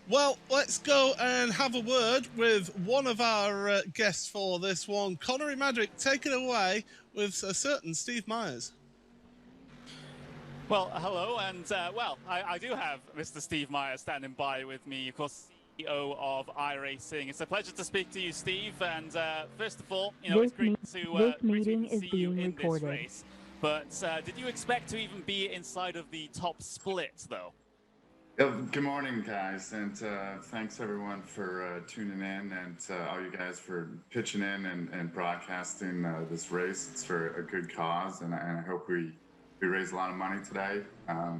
Well, let's go and have a word with one of our guests for this one. Connery Madrick, take it away with a certain Steve Myers. Well, hello, and I do have Mr. Steve Myers standing by with me, of course, CEO of iRacing. It's a pleasure to speak to you, Steve. And first of all, it's great to even see you in this race. But did you expect to even be inside of the top split, though? Good morning, guys, and thanks everyone for tuning in, and all you guys for pitching in and broadcasting this race. It's for a good cause, and I hope we raise a lot of money today.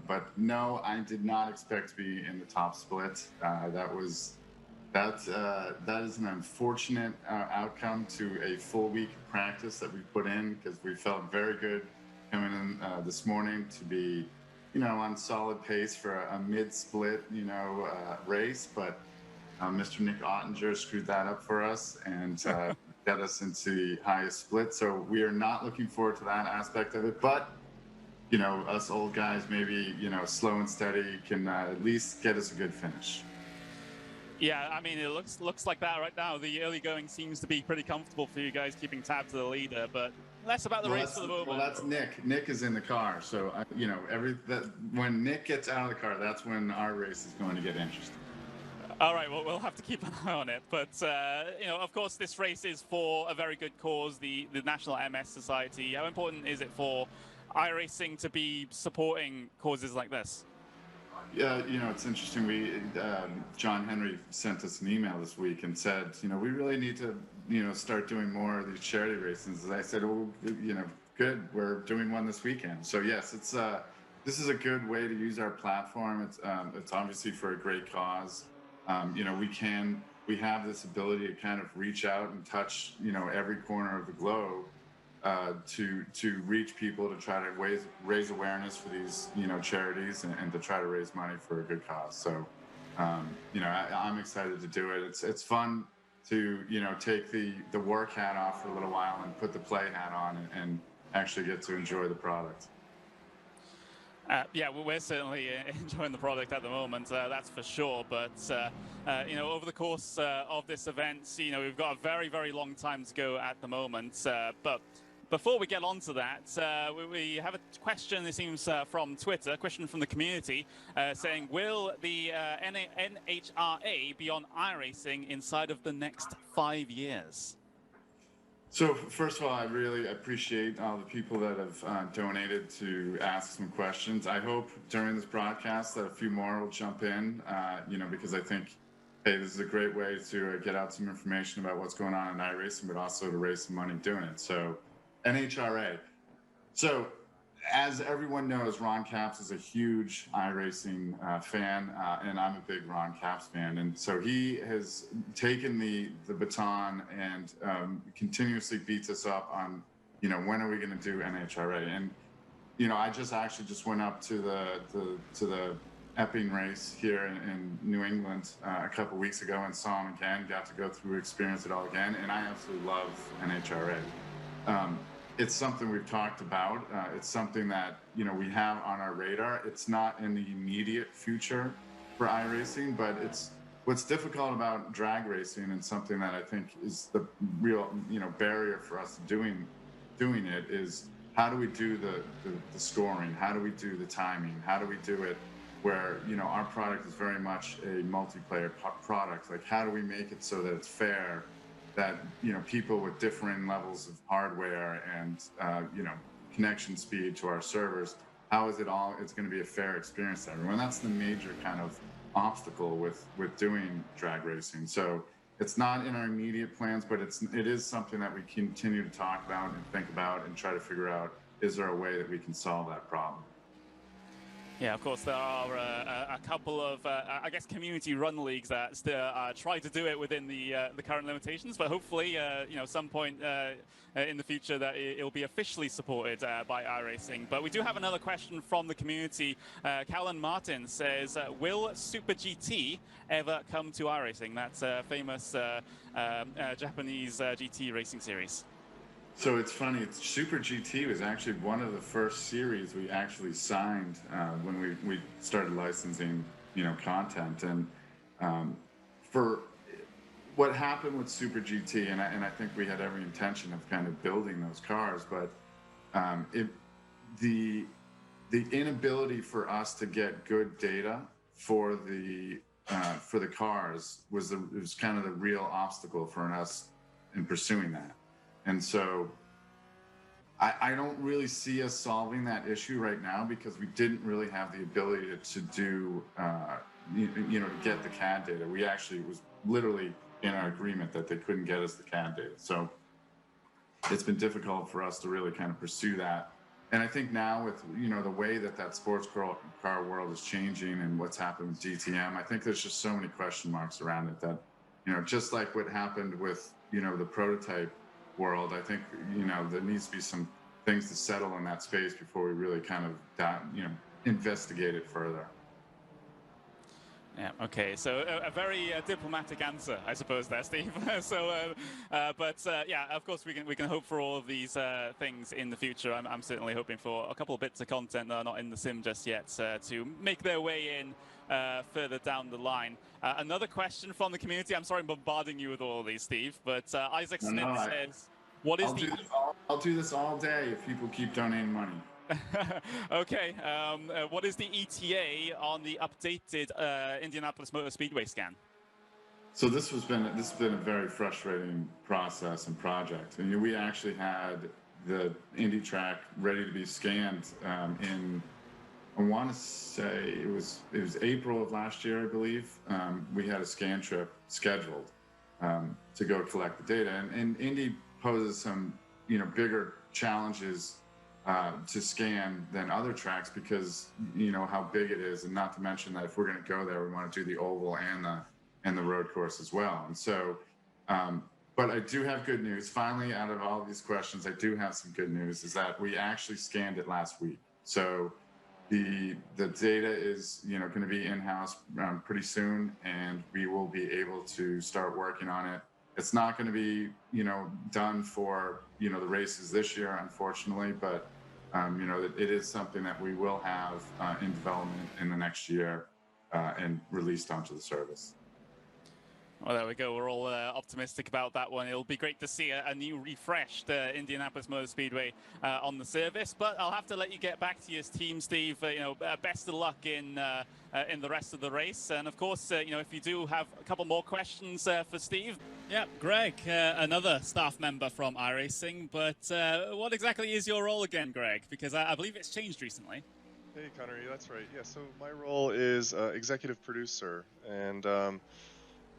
But no, I did not expect to be in the top split. That is an unfortunate outcome to a full week of practice that we put in, because we felt very good coming in this morning to be on solid pace for a mid-split, race. But Mr. Nick Ottinger screwed that up for us and got us into the highest split. So we are not looking forward to that aspect of it. But, us old guys, maybe, slow and steady can at least get us a good finish. Yeah, I mean, it looks like that right now. The early going seems to be pretty comfortable for you guys, keeping tabs to the leader, but less about the race for the moment. Well, that's Nick. Nick is in the car, so when Nick gets out of the car, that's when our race is going to get interesting. All right, well, we'll have to keep an eye on it. But, of course, this race is for a very good cause, the National MS Society. How important is it for iRacing to be supporting causes like this? Yeah, it's interesting. John Henry sent us an email this week and said, we really need to, start doing more of these charity races. And I said, good, we're doing one this weekend. So yes, this is a good way to use our platform. It's obviously for a great cause. We have this ability to kind of reach out and touch, every corner of the globe. To reach people, to try to raise awareness for these charities and to try to raise money for a good cause. So I'm excited to do it. It's fun to take the work hat off for a little while and put the play hat on and actually get to enjoy the product. Yeah, we're certainly enjoying the product at the moment, that's for sure. But, over the course of this event, we've got a very, very long time to go at the moment. But before we get on to that, we have a question, it seems, from Twitter, a question from the community, saying, will the NHRA be on iRacing inside of the next 5 years? So first of all, I really appreciate all the people that have donated to ask some questions. I hope during this broadcast that a few more will jump in, because I think, hey, this is a great way to get out some information about what's going on in iRacing, but also to raise some money doing it. So NHRA. So as everyone knows, Ron Capps is a huge iRacing fan, and I'm a big Ron Capps fan. And so he has taken the baton and continuously beats us up on, when are we going to do NHRA? And, I just went up to the Epping race here in New England a couple weeks ago and saw him again, got to go through, experience it all again. And I absolutely love NHRA. It's something we've talked about. It's something that, we have on our radar. It's not in the immediate future for iRacing, but it's what's difficult about drag racing, and something that I think is the real, barrier for us doing it, is how do we do the scoring? How do we do the timing? How do we do it where, our product is very much a multiplayer product? Like, how do we make it so that it's fair, that people with differing levels of hardware and connection speed to our servers, how is it's going to be a fair experience to everyone? That's the major kind of obstacle with doing drag racing. So it's not in our immediate plans, but it is something that we continue to talk about and think about and try to figure out, is there a way that we can solve that problem? Yeah, of course, there are a couple of, I guess, community-run leagues that still try to do it within the current limitations, but hopefully, some point in the future that it'll be officially supported by iRacing. But we do have another question from the community. Callan Martin says, will Super GT ever come to iRacing? That's a famous Japanese GT racing series. So it's funny, Super GT was actually one of the first series we actually signed when we started licensing, content. And For what happened with Super GT, and I think we had every intention of kind of building those cars, but the inability for us to get good data for the cars was kind of the real obstacle for us in pursuing that. And so I don't really see us solving that issue right now because we didn't really have the ability to do, to get the CAD data. We actually, it was literally in our agreement that they couldn't get us the CAD data. So it's been difficult for us to really kind of pursue that. And I think now with, the way that sports car world is changing and what's happened with DTM, I think there's just so many question marks around it that, just like what happened with, the prototype world, I think, there needs to be some things to settle in that space before we really kind of, investigate it further. Yeah. Okay. So a very diplomatic answer, I suppose, there, Steve. Yeah, of course, we can hope for all of these things in the future. I'm certainly hoping for a couple of bits of content that are not in the sim just yet to make their way in further down the line. Another question from the community. I'm sorry I'm bombarding you with all of these, Steve, but Isaac Smith says, "What is I'll do this all day if people keep donating money." Okay, what is the ETA on the updated Indianapolis Motor Speedway scan? So this has been a very frustrating process and project. And we actually had the Indy track ready to be scanned in, I want to say it was April of last year, I believe. We had a scan trip scheduled to go collect the data, and Indy poses some bigger challenges to scan than other tracks because how big it is, and not to mention that if we're going to go there, we want to do the oval and the road course as well. And so, but I do have good news. Finally, out of all these questions, I do have some good news. Is that we actually scanned it last week. So the data is going to be in-house pretty soon, and we will be able to start working on it. It's not going to be done for the races this year, unfortunately, but it is something that we will have in development in the next year and released onto the service. Well, there we go. We're all optimistic about that one. It'll be great to see a new, refreshed Indianapolis Motor Speedway on the service. But I'll have to let you get back to your team, Steve. Best of luck in the rest of the race. And of course, if you do have a couple more questions for Steve. Yeah, Greg, another staff member from iRacing. But what exactly is your role again, Greg? Because I believe it's changed recently. Hey, Connor, that's right. Yeah, so my role is executive producer, and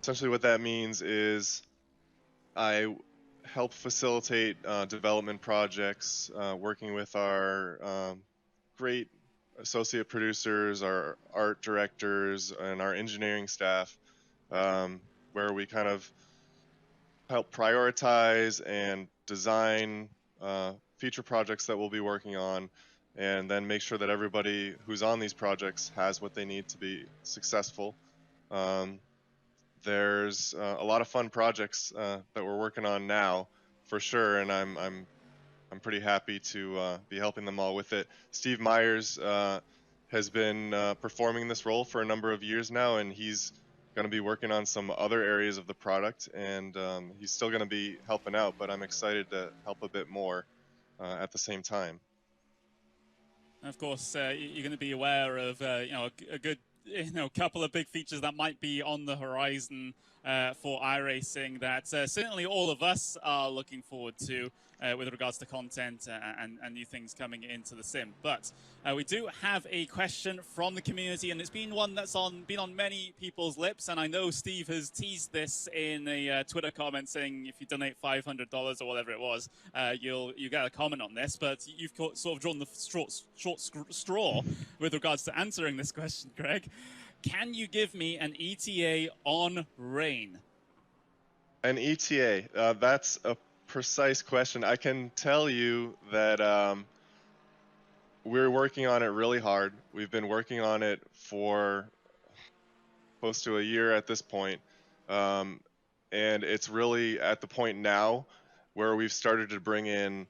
essentially what that means is I help facilitate development projects, working with our great associate producers, our art directors, and our engineering staff, where we kind of help prioritize and design future projects that we'll be working on, and then make sure that everybody who's on these projects has what they need to be successful. There's a lot of fun projects that we're working on now, for sure, and I'm pretty happy to be helping them all with it. Steve Myers has been performing this role for a number of years now, and he's going to be working on some other areas of the product, and he's still going to be helping out, but I'm excited to help a bit more at the same time. Of course, you're going to be aware of a good couple of big features that might be on the horizon for iRacing that certainly all of us are looking forward to with regards to content and new things coming into the sim. But we do have a question from the community, and it's been one that's been on many people's lips, and I know Steve has teased this in a Twitter comment saying if you donate $500 or whatever it was, you get a comment on this, but you've sort of drawn the short straw with regards to answering this question, Greg. Can you give me an ETA on rain? An ETA, that's a precise question. I can tell you that we're working on it really hard. We've been working on it for close to a year at this point. And it's really at the point now where we've started to bring in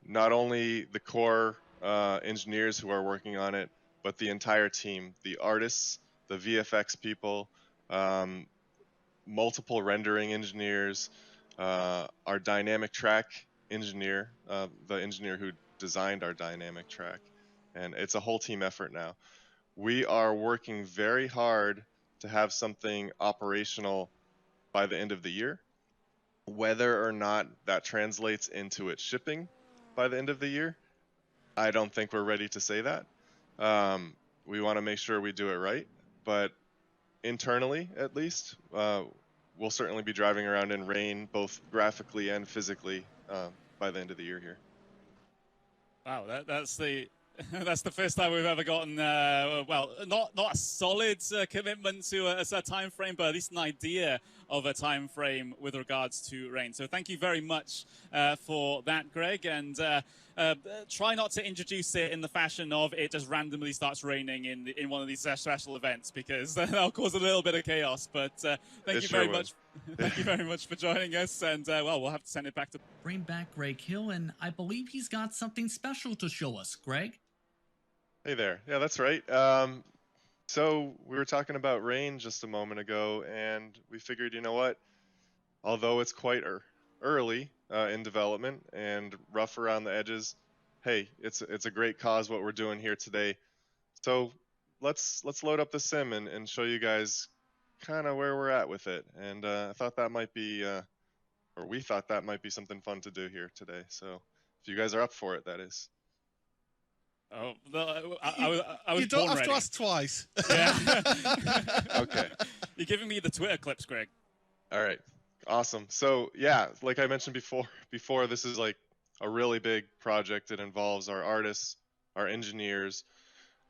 not only the core engineers who are working on it, but the entire team, the artists, the VFX people, multiple rendering engineers, our dynamic track engineer, the engineer who designed our dynamic track, and it's a whole team effort now. We are working very hard to have something operational by the end of the year. Whether or not that translates into it shipping by the end of the year, I don't think we're ready to say that. We want to make sure we do it right, but internally, at least, we'll certainly be driving around in rain, both graphically and physically, by the end of the year here. Wow, that's the that's the first time we've ever gotten well, not a solid commitment to a time frame, but at least an idea of a time frame with regards to rain. So thank you very much for that, Greg, and try not to introduce it in the fashion of it just randomly starts raining in one of these special events, because that'll cause a little bit of chaos. But thank you very much. Thank you very much for joining us, and well, we'll have to send it back to... Bring back Greg Hill, and I believe he's got something special to show us. Greg? Hey there. Yeah, that's right. So we were talking about rain just a moment ago, and we figured, you know what? Although it's quite early in development and rough around the edges, hey, it's a great cause what we're doing here today. So let's load up the sim and show you guys kind of where we're at with it. And I thought that might be, or we thought that might be something fun to do here today. So if you guys are up for it, that is. Oh, I was you don't born have ready. to ask twice. Yeah. Okay. You're giving me the Twitter clips, Greg. All right. Awesome. So yeah, like I mentioned before, this is like a really big project. It involves our artists, our engineers,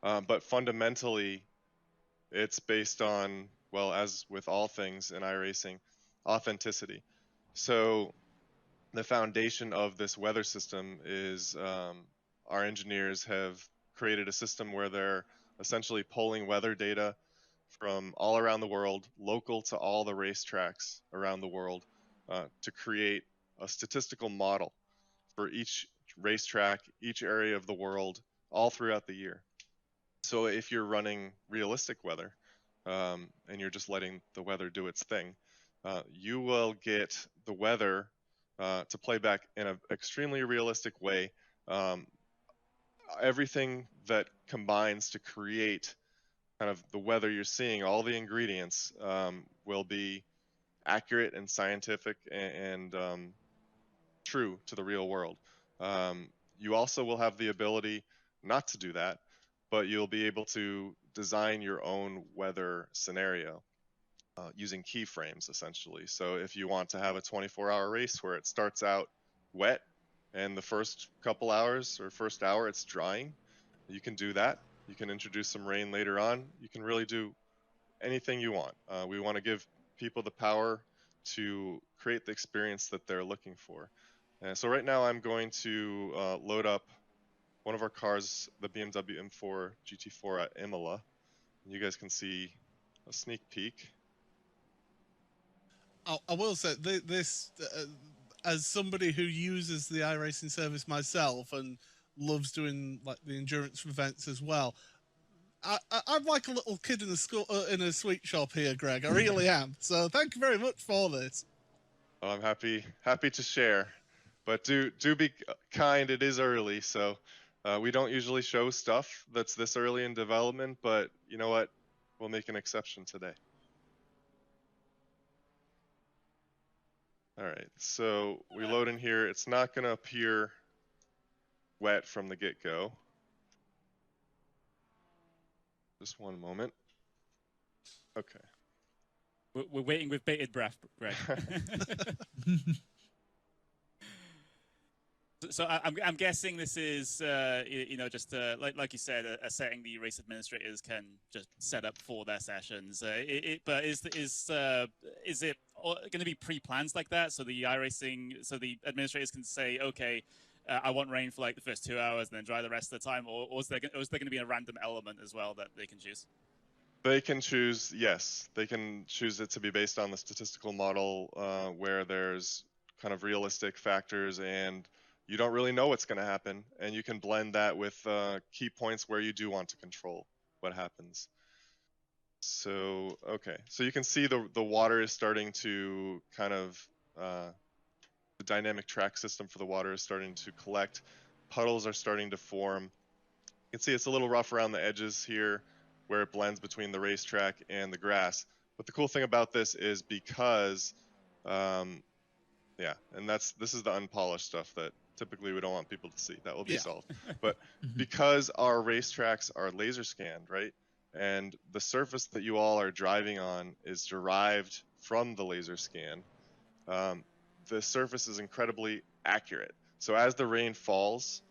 but fundamentally, it's based on, well, as with all things in iRacing, authenticity. So the foundation of this weather system is our engineers have created a system where they're essentially pulling weather data from all around the world, local to all the racetracks around the world, to create a statistical model for each racetrack, each area of the world, all throughout the year. So if you're running realistic weather, and you're just letting the weather do its thing, you will get the weather to play back in an extremely realistic way. Everything that combines to create kind of the weather you're seeing, all the ingredients, will be accurate and scientific and true to the real world. You also will have the ability not to do that, but you'll be able to design your own weather scenario using keyframes, essentially. So if you want to have a 24-hour race where it starts out wet and the first couple hours or first hour it's drying, you can do that. You can introduce some rain later on. You can really do anything you want. We want to give people the power to create the experience that they're looking for. So right now I'm going to load up one of our cars, the BMW M4 GT4 at Imola. You guys can see a sneak peek. I will say this, as somebody who uses the iRacing service myself and loves doing like the endurance events as well, I'm like a little kid in a school in a sweet shop here, Greg. I really am. So thank you very much for this. Well, I'm happy to share, but do be kind. It is early, so we don't usually show stuff that's this early in development. But you know what? We'll make an exception today. All right, so we load in here. It's not going to appear wet from the get-go. Just one moment. Okay. We're waiting with bated breath, Greg. So I'm guessing this is, you know, just like you said, a setting the race administrators can just set up for their sessions. But is it going to be pre-planned like that? So the iRacing, so the administrators can say, okay, I want rain for like the first 2 hours and then dry the rest of the time, or is there going to be a random element as well that they can choose? They can choose, yes. They can choose it to be based on the statistical model where there's kind of realistic factors and you don't really know what's going to happen. And you can blend that with key points where you do want to control what happens. So, okay. So you can see the water is starting to kind of, the dynamic track system for the water is starting to collect. Puddles are starting to form. You can see it's a little rough around the edges here where it blends between the racetrack and the grass. But the cool thing about this is because, yeah, and this is the unpolished stuff that typically we don't want people to see. That will be solved. But because our racetracks are laser scanned, right? And the surface that you all are driving on is derived from the laser scan, the surface is incredibly accurate. So as the rain falls,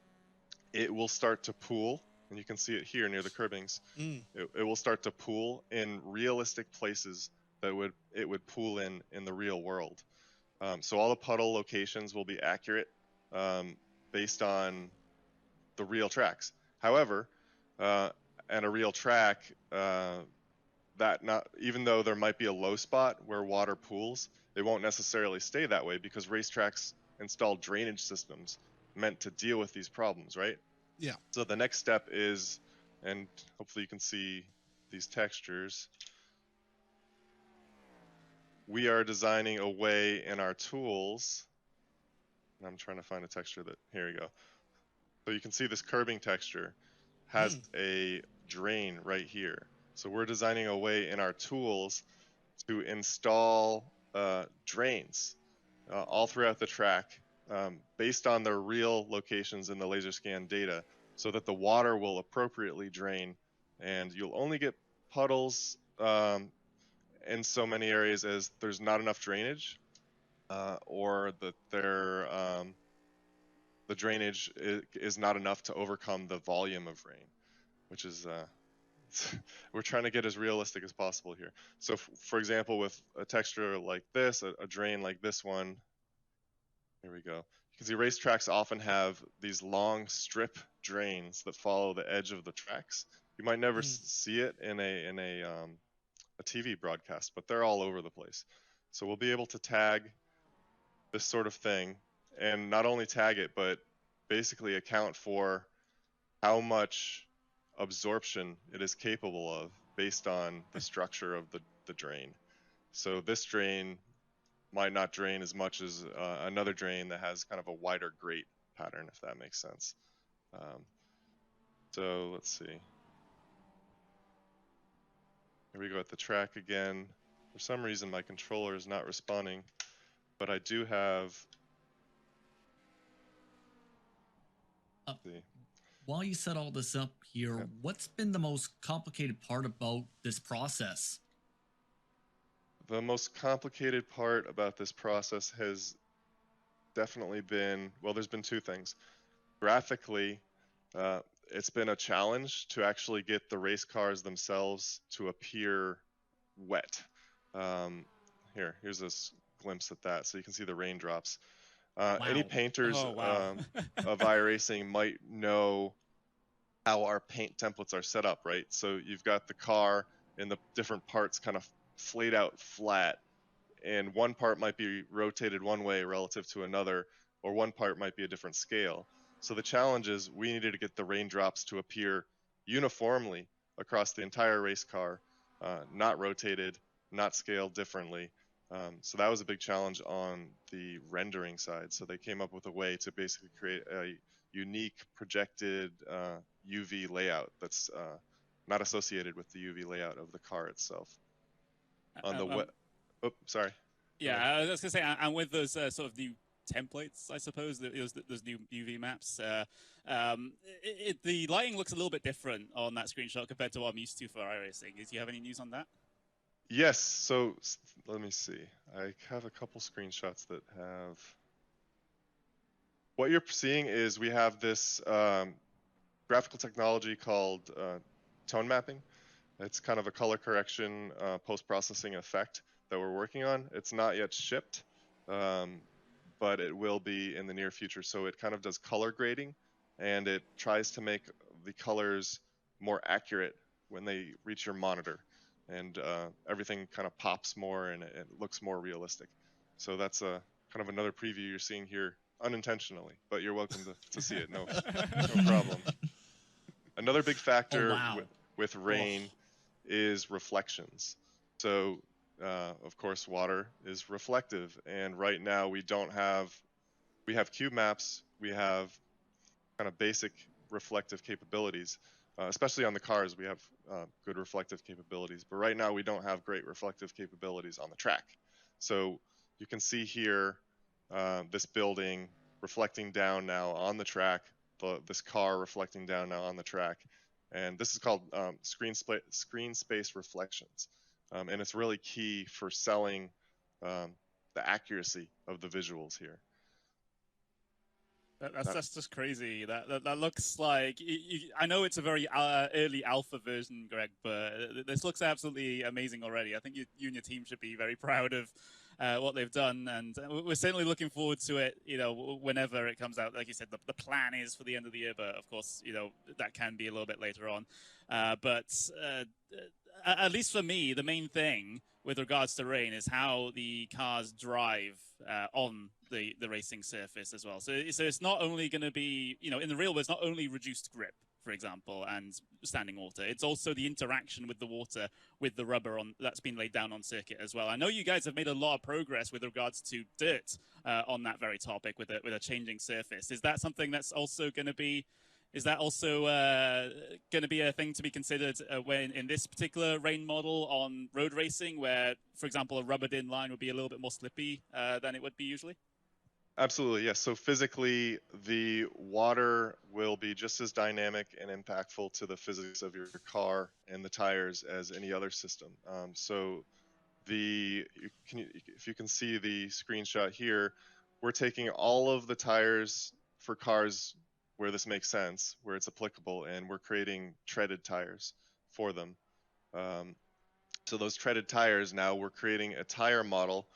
it will start to pool, and you can see it here near the curbings. It will start to pool in realistic places that it would pool in the real world. So all the puddle locations will be accurate based on the real tracks. However, and a real track, even though there might be a low spot where water pools, it won't necessarily stay that way because racetracks install drainage systems meant to deal with these problems, right? Yeah. So the next step is, and hopefully you can see these textures, we are designing a way in our tools, and I'm trying to find a texture that, here we go. So you can see this curbing texture has a drain right here. So we're designing a way in our tools to install drains all throughout the track based on their real locations in the laser scan data so that the water will appropriately drain, and you'll only get puddles in so many areas as there's not enough drainage or that the drainage is not enough to overcome the volume of rain, which is we're trying to get as realistic as possible here. So for example, with a texture like this, a drain like this one, here we go. You can see racetracks often have these long strip drains that follow the edge of the tracks. You might never see it in a TV broadcast, but they're all over the place. So we'll be able to tag this sort of thing, and not only tag it, but basically account for how much absorption it is capable of based on the structure of the drain. So this drain might not drain as much as another drain that has kind of a wider grate pattern, if that makes sense. So let's see. Here we go at the track again. For some reason, my controller is not responding, but I do have. While you set all this up here, what's been the most complicated part about this process? The most complicated part about this process has definitely been, well, there's been two things. Graphically, it's been a challenge to actually get the race cars themselves to appear wet. Here's a glimpse at that, so you can see the raindrops. Any painters of iRacing might know how our paint templates are set up, right? So you've got the car and the different parts kind of flayed out flat, and one part might be rotated one way relative to another, or one part might be a different scale. So the challenge is we needed to get the raindrops to appear uniformly across the entire race car, not rotated, not scaled differently. So that was a big challenge on the rendering side. So they came up with a way to basically create a unique projected UV layout that's not associated with the UV layout of the car itself. On the sorry. Yeah, I was going to say, and with those sort of new templates, I suppose, those new UV maps, the lighting looks a little bit different on that screenshot compared to what I'm used to for iRacing. Do you have any news on that? Yes, so let me see. I have a couple screenshots that have... What you're seeing is we have this graphical technology called tone mapping. It's kind of a color correction post-processing effect that we're working on. It's not yet shipped, but it will be in the near future. So it kind of does color grading, and it tries to make the colors more accurate when they reach your monitor. And everything kind of pops more and it looks more realistic. So that's kind of another preview you're seeing here unintentionally, but you're welcome to see it. No problem. Another big factor with rain is reflections. So, of course, water is reflective, and right now we have cube maps, we have kind of basic reflective capabilities, especially on the cars. We have good reflective capabilities, but right now we don't have great reflective capabilities on the track. So you can see here this building reflecting down now on the track, this car reflecting down now on the track, and this is called screen space reflections, and it's really key for selling the accuracy of the visuals here. That's just crazy. That looks like, I know it's a very early alpha version, Greg, but this looks absolutely amazing already. I think you and your team should be very proud of what they've done, and we're certainly looking forward to it. You know, whenever it comes out, like you said, the plan is for the end of the year, but of course, you know, that can be a little bit later on. But at least for me, the main thing with regards to rain is how the cars drive on the racing surface as well. So it's not only going to be, you know, in the real world, it's not only reduced grip, for example, and standing water. It's also the interaction with the water, with the rubber that's been laid down on circuit as well. I know you guys have made a lot of progress with regards to dirt on that very topic with a changing surface. Is that something that's also going to be? Is that also going to be a thing to be considered when in this particular rain model on road racing, where, for example, a rubbered-in line would be a little bit more slippy than it would be usually? Absolutely, yes. So physically, the water will be just as dynamic and impactful to the physics of your car and the tires as any other system. So if you can see the screenshot here, we're taking all of the tires for cars where this makes sense, where it's applicable, and we're creating treaded tires for them. So those treaded tires, now we're creating a tire model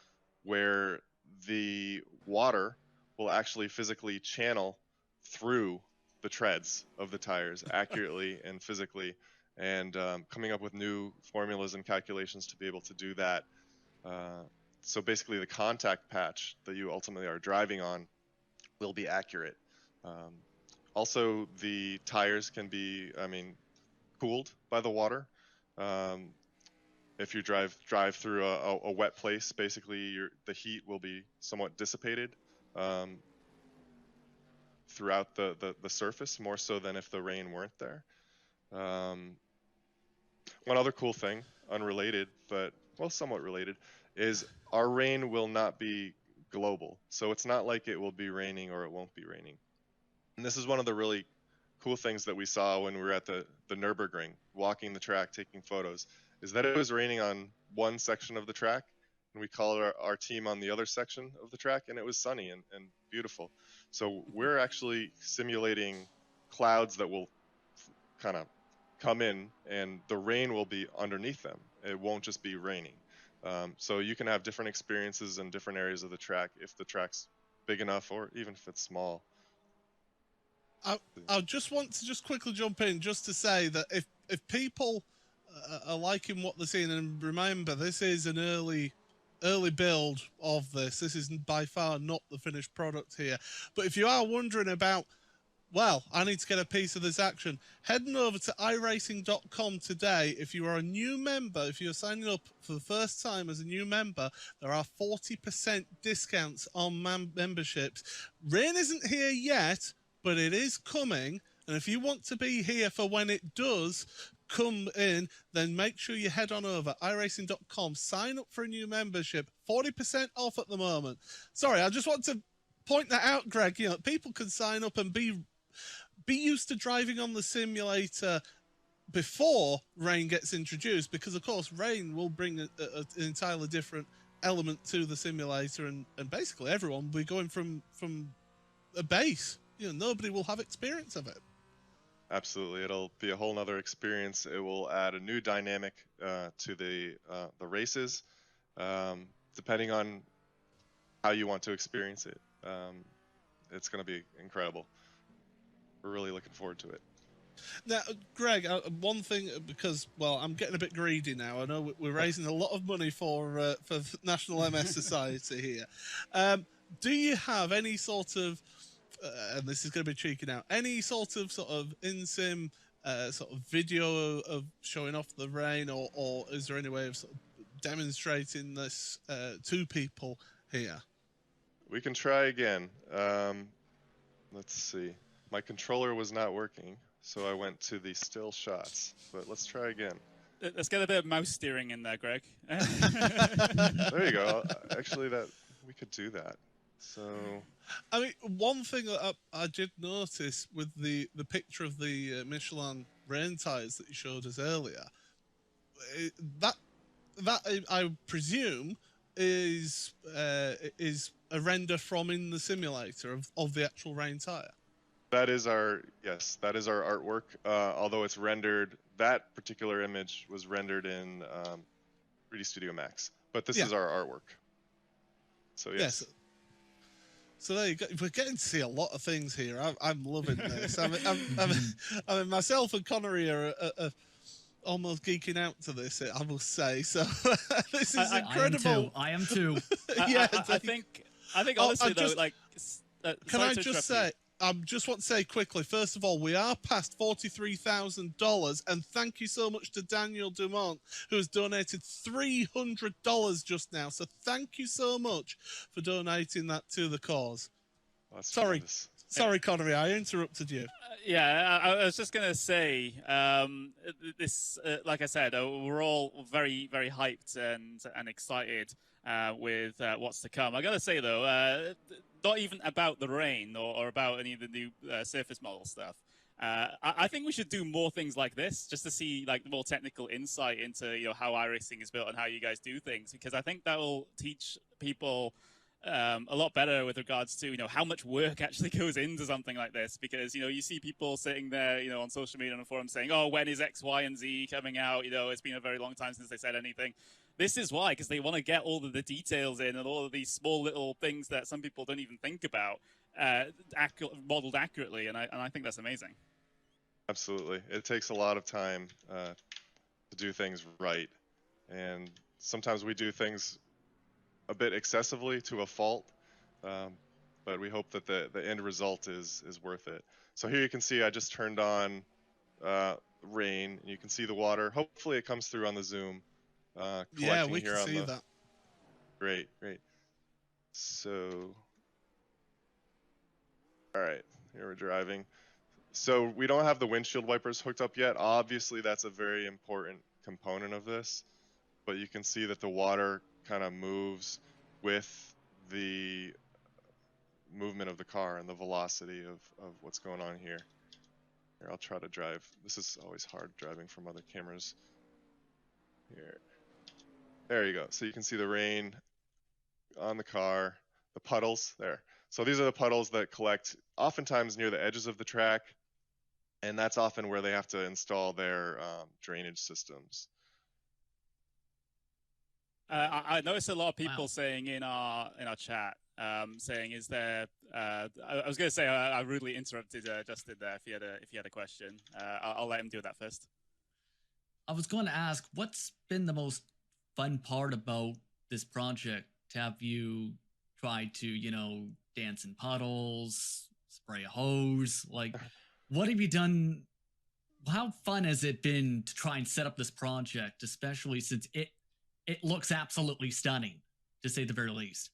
where the water will actually physically channel through the treads of the tires accurately and physically, and coming up with new formulas and calculations to be able to do that. So basically the contact patch that you ultimately are driving on will be accurate. Also, the tires can be, cooled by the water. If you drive through a wet place, basically the heat will be somewhat dissipated throughout the surface, more so than if the rain weren't there. One other cool thing, unrelated, but well, somewhat related, is our rain will not be global. So it's not like it will be raining or it won't be raining. And this is one of the really cool things that we saw when we were at the Nürburgring, walking the track, taking photos, is that it was raining on one section of the track, and we called our team on the other section of the track, and it was sunny and beautiful. So we're actually simulating clouds that will kind of come in, and the rain will be underneath them. It won't just be raining. So you can have different experiences in different areas of the track if the track's big enough, or even if it's small. I just want to quickly jump in just to say that if people are liking what they're seeing, and remember, this is an early build of this. This is by far not the finished product here. But if you are wondering about, well, I need to get a piece of this action, heading over to iRacing.com today. If you are a new member, if you're signing up for the first time as a new member, there are 40% discounts on memberships. Rain isn't here yet, but it is coming. And if you want to be here for when it does come in, then make sure you head on over iRacing.com, sign up for a new membership, 40% off at the moment. Sorry, I just want to point that out, Greg. You know, people can sign up and be used to driving on the simulator before rain gets introduced, because of course rain will bring an entirely different element to the simulator, and basically everyone will be going from a base. You know, nobody will have experience of it. Absolutely, it'll be a whole nother experience. It will add a new dynamic to the races, depending on how you want to experience it. It's going to be incredible. We're really looking forward to it. Now, Greg, one thing, because, well, I'm getting a bit greedy now. I know we're raising a lot of money for National MS Society here. Do you have any sort of, and this is going to be cheeky now, any sort of in-sim sort of video of showing off the rain, or is there any way of sort of demonstrating this to people here? We can try again. Let's see. My controller was not working, so I went to the still shots. But let's try again. Let's get a bit of mouse steering in there, Greg. There you go. Actually, we could do that. So, I mean, one thing that I did notice with the picture of the Michelin rain tires that you showed us earlier, that I presume is a render from in the simulator of the actual rain tire. that is our artwork. Although it's rendered, that particular image was rendered in 3D Studio Max, but this is our artwork. So yes. So there you go. We're getting to see a lot of things here. I'm loving this. I mean, myself and Connery are almost geeking out to this, I must say. So this is incredible. I am too. Yeah, I think honestly though, like, can I just say? I just want to say quickly, first of all, we are past $43,000, and thank you so much to Daniel Dumont, who has donated $300 just now. So thank you so much for donating that to the cause. Sorry, Connery, I interrupted you. Yeah, I was just gonna say, this, like I said, we're all very, very hyped and excited with what's to come. I gotta say though, not even about the rain or about any of the new surface model stuff. I think we should do more things like this, just to see like the more technical insight into how iRacing is built and how you guys do things, because I think that will teach people a lot better with regards to how much work actually goes into something like this. Because you see people sitting there on social media and on forums saying, oh, when is X, Y, and Z coming out? It's been a very long time since they said anything. This is why, because they want to get all of the details in and all of these small little things that some people don't even think about modeled accurately, and I think that's amazing. Absolutely. It takes a lot of time to do things right, and sometimes we do things a bit excessively to a fault, but we hope that the end result is worth it. So here you can see I just turned on rain, and you can see the water. Hopefully it comes through on the zoom. Yeah, we can see that. Great. So, all right, here we're driving. So we don't have the windshield wipers hooked up yet. Obviously, that's a very important component of this, but you can see that the water kind of moves with the movement of the car and the velocity of what's going on here. Here, I'll try to drive. This is always hard driving from other cameras. Here. There you go. So you can see the rain on the car, the puddles there. So these are the puddles that collect oftentimes near the edges of the track, and that's often where they have to install their drainage systems. I noticed a lot of people saying in our chat, saying, "Is there?" I was going to say I rudely interrupted Justin there. If he had a question, I'll let him do that first. I was going to ask, what's been the most fun part about this project? Have you tried to, dance in puddles, spray a hose? Like, what have you done? How fun has it been to try and set up this project, especially since it looks absolutely stunning, to say the very least?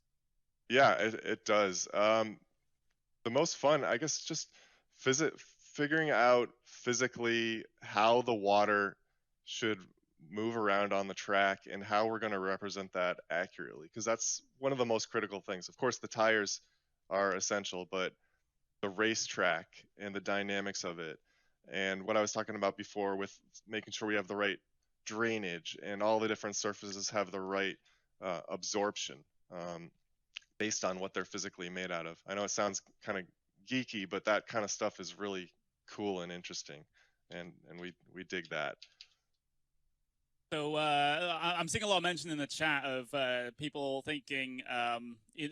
Yeah, it does. The most fun, I guess, just figuring out physically how the water should move around on the track and how we're going to represent that accurately, because that's one of the most critical things. Of course, the tires are essential, but the racetrack and the dynamics of it, and what I was talking about before with making sure we have the right drainage and all the different surfaces have the right absorption based on what they're physically made out of. I know it sounds kind of geeky, but that kind of stuff is really cool and interesting, and we dig that. So I'm seeing a lot of mention in the chat of people thinking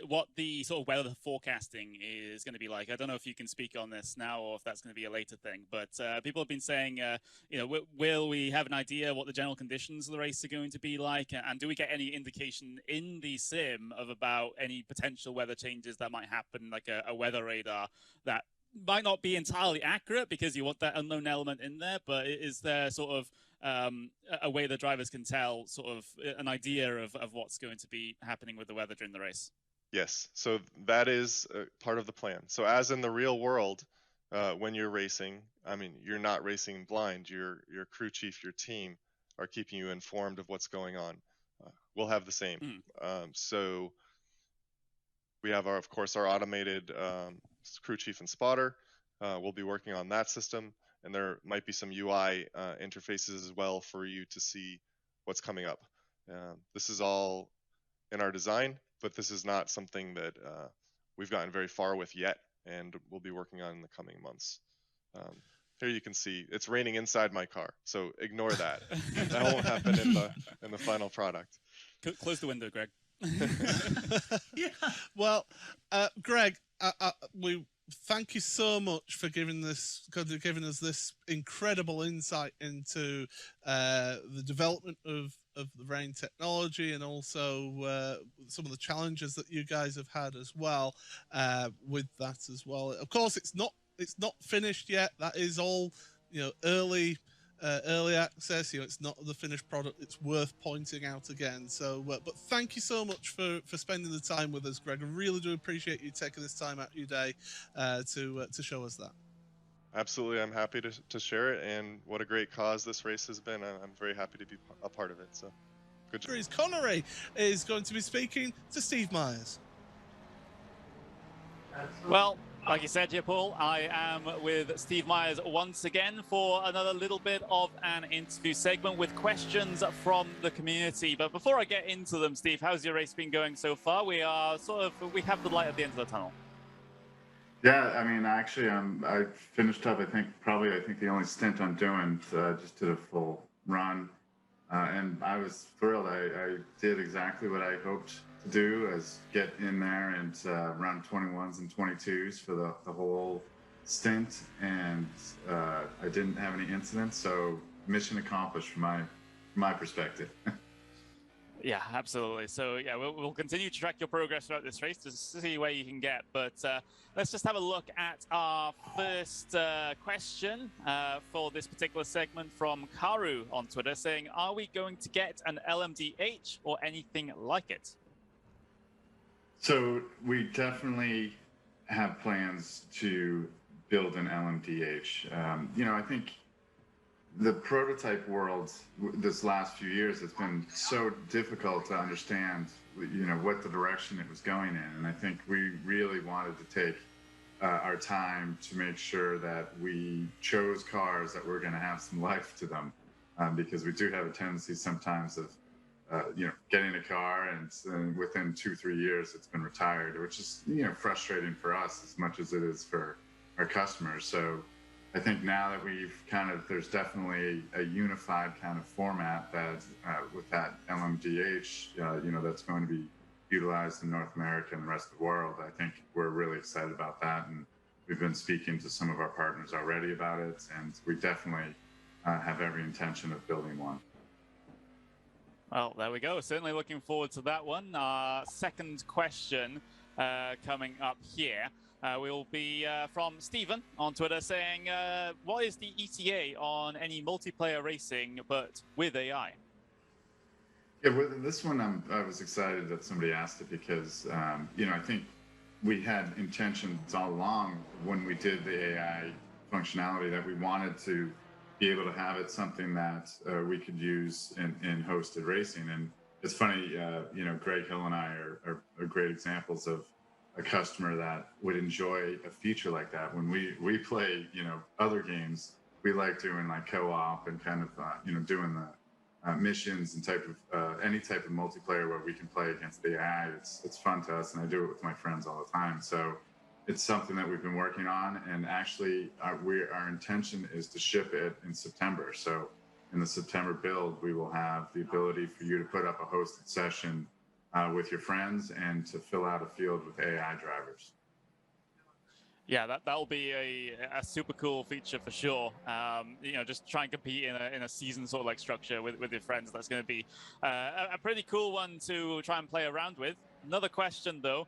what the sort of weather forecasting is going to be like. I don't know if you can speak on this now or if that's going to be a later thing, but people have been saying, will we have an idea what the general conditions of the race are going to be like? And do we get any indication in the sim of about any potential weather changes that might happen, like a weather radar that might not be entirely accurate because you want that unknown element in there, but is there sort of a way the drivers can tell sort of an idea of what's going to be happening with the weather during the race? Yes, so that is part of the plan. So as in the real world, when you're racing, I mean, you're not racing blind. Your crew chief, your team are keeping you informed of what's going on. We'll have the same. So we have, of course, our automated crew chief and spotter. We'll be working on that system, and there might be some UI interfaces as well for you to see what's coming up. This is all in our design, but this is not something that we've gotten very far with yet, and we'll be working on in the coming months. Here you can see it's raining inside my car, so ignore that. That won't happen in the final product. Close the window, Greg. Yeah. Well, Greg, we thank you so much for giving us this incredible insight into the development of the rain technology, and also some of the challenges that you guys have had as well with that as well. Of course, it's not finished yet. That is all, early access. It's not the finished product. It's worth pointing out again. So, but thank you so much for spending the time with us, Greg. I really do appreciate you taking this time out of your day to show us that. Absolutely, I'm happy to share it, and what a great cause this race has been. I'm very happy to be a part of it. So, good job. Connery is going to be speaking to Steve Myers. Well, like you said here, Paul, I am with Steve Myers once again for another little bit of an interview segment with questions from the community. But before I get into them, Steve, how's your race been going so far? We have the light at the end of the tunnel. Yeah, I mean, actually, I finished up, I think the only stint I'm doing, just did a full run. And I was thrilled. I did exactly what I hoped to do, as get in there and run 21s and 22s for the whole stint. And I didn't have any incidents, so mission accomplished from my perspective. Yeah, absolutely. So yeah, we'll continue to track your progress throughout this race to see where you can get. But let's just have a look at our first question for this particular segment from Karu on Twitter, saying, are we going to get an LMDh or anything like it? So we definitely have plans to build an LMDh. I think the prototype world this last few years, it's been so difficult to understand, what the direction it was going in. And I think we really wanted to take our time to make sure that we chose cars that were going to have some life to them, because we do have a tendency sometimes of, getting a car and within 2-3 years it's been retired, which is, frustrating for us as much as it is for our customers. So I think now that there's definitely a unified kind of format that with that LMDh, that's going to be utilized in North America and the rest of the world. I think we're really excited about that. And we've been speaking to some of our partners already about it. And we definitely have every intention of building one. Well, there we go. Certainly looking forward to that one. Second question coming up here. Will be from Stephen on Twitter saying, what is the ETA on any multiplayer racing, but with AI? Yeah, with this one, I was excited that somebody asked it because, I think we had intentions all along when we did the AI functionality that we wanted to be able to have it something that we could use in hosted racing. And it's funny, Greg Hill and I are great examples of a customer that would enjoy a feature like that. When we play, other games, we like doing like co-op and kind of, doing the missions and any type of multiplayer where we can play against the AI. It's fun to us, and I do it with my friends all the time. So it's something that we've been working on, and actually our intention is to ship it in September. So in the September build, we will have the ability for you to put up a hosted session with your friends and to fill out a field with AI drivers. Yeah, that'll be a super cool feature for sure. Just try and compete in a season sort of like structure with your friends. That's going to be a pretty cool one to try and play around with. Another question though,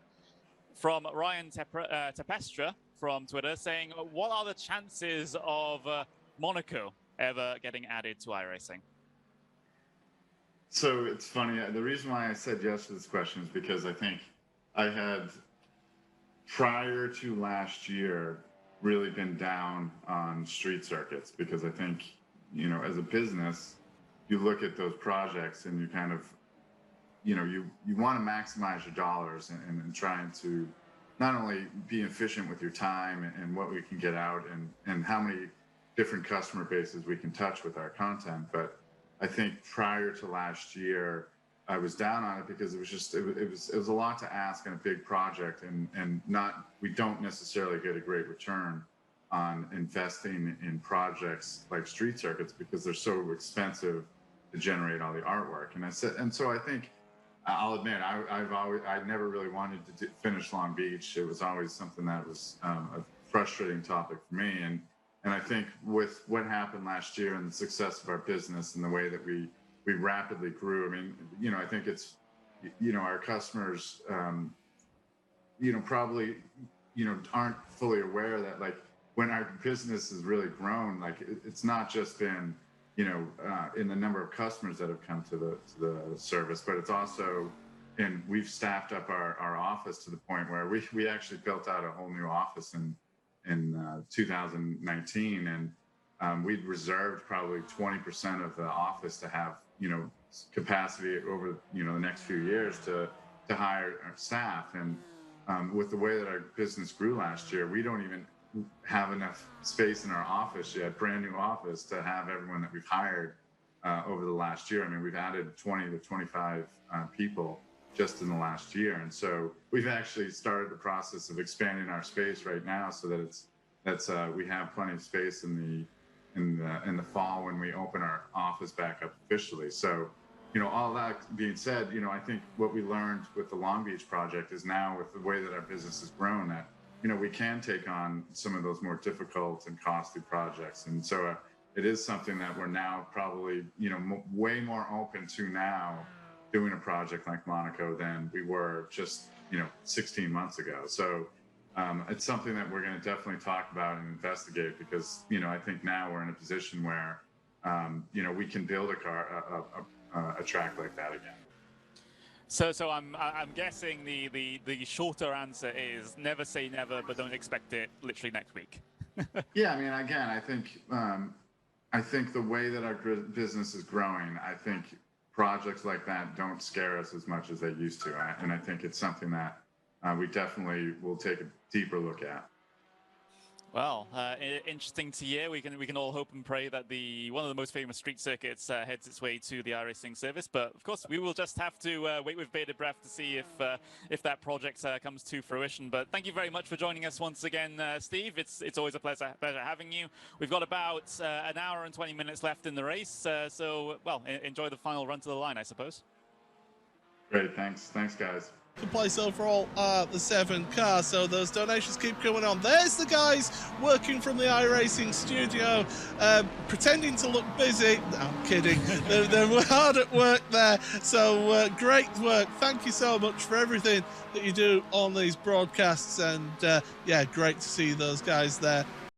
from Ryan Tepestra from Twitter saying, what are the chances of Monaco ever getting added to iRacing? So it's funny. The reason why I said yes to this question is because I think I had, prior to last year, really been down on street circuits, because I think, you know, as a business, you look at those projects and you kind of, you know, you want to maximize your dollars and trying to not only be efficient with your time and what we can get out and how many different customer bases we can touch with our content. But I think prior to last year, I was down on it because it was just, it was a lot to ask in a big project, and we don't necessarily get a great return on investing in projects like street circuits because they're so expensive to generate all the artwork. And so I think, I'll admit, I never really wanted to finish Long Beach. It was always something that was a frustrating topic for me. And I think with what happened last year and the success of our business and the way that we rapidly grew, I mean, you know, I think it's, you know, our customers, you know, probably, you know, aren't fully aware that, like, when our business has really grown, like, it's not just been, you know, in the number of customers that have come to the service, but it's also, and we've staffed up our office to the point where we actually built out a whole new office in 2019, and we'd reserved probably 20% of the office to have, you know, capacity over, you know, the next few years to hire our staff. And with the way that our business grew last year, we don't even have enough space in our office yet, brand new office, to have everyone that we've hired over the last year. I mean, we've added 20 to 25 people just in the last year. And so we've actually started the process of expanding our space right now so that we have plenty of space in the fall when we open our office back up officially. So, you know, all that being said, you know, I think what we learned with the Long Beach project is now, with the way that our business has grown, that, you know, we can take on some of those more difficult and costly projects. And so it is something that we're now probably, you know, way more open to now, doing a project like Monaco than we were just, you know, 16 months ago. So it's something that we're going to definitely talk about and investigate, because, you know, I think now we're in a position where, you know, we can build a track like that again. So I'm guessing the shorter answer is never say never, but don't expect it literally next week. Yeah, I mean, again, I think the way that our business is growing, I think projects like that don't scare us as much as they used to, and I think it's something that we definitely will take a deeper look at. Well, interesting to hear. We can all hope and pray that one of the most famous street circuits heads its way to the iRacing service. But of course, we will just have to wait with bated breath to see if that project comes to fruition. But thank you very much for joining us once again, Steve. It's always a pleasure having you. We've got about an hour and 20 minutes left in the race. So, well, enjoy the final run to the line, I suppose. Great, thanks, guys. The place overall are the 7 cars, so those donations keep coming on. There's the guys working from the iRacing studio, pretending to look busy. No, I'm kidding. they're hard at work there, so great work. Thank you so much for everything that you do on these broadcasts, and yeah, great to see those guys there